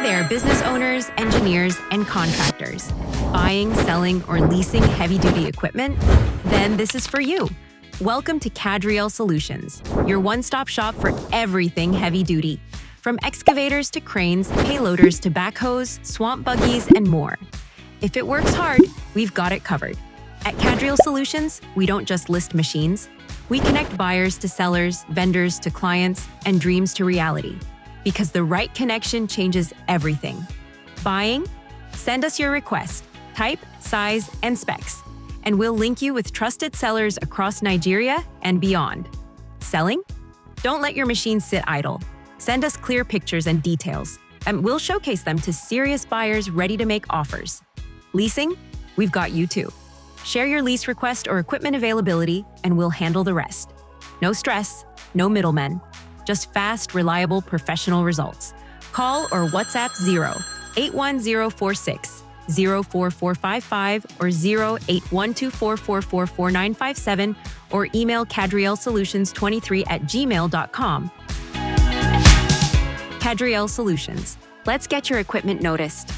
there, business owners, engineers, and contractors. Buying, selling, or leasing heavy-duty equipment? Then this is for you. Welcome to Kadriel Solutions, your one-stop shop for everything heavy-duty. From excavators to cranes, payloaders to backhoes, swamp buggies, and more. If it works hard, we've got it covered. At Kadriel Solutions, we don't just list machines. We connect buyers to sellers, vendors to clients, and dreams to reality. Because the right connection changes everything. Buying? Send us your request, type, size, and specs, and we'll link you with trusted sellers across Nigeria and beyond. Selling? Don't let your machine sit idle. Send us clear pictures and details, and we'll showcase them to serious buyers ready to make offers. Leasing? We've got you too. Share your lease request or equipment availability, and we'll handle the rest. No stress, no middlemen. Just fast, reliable, professional results. Call or WhatsApp 0-81046, 04455 or 08124444957 or email kadrielsolutions23@gmail.com. Kadriel Solutions. Let's get your equipment noticed.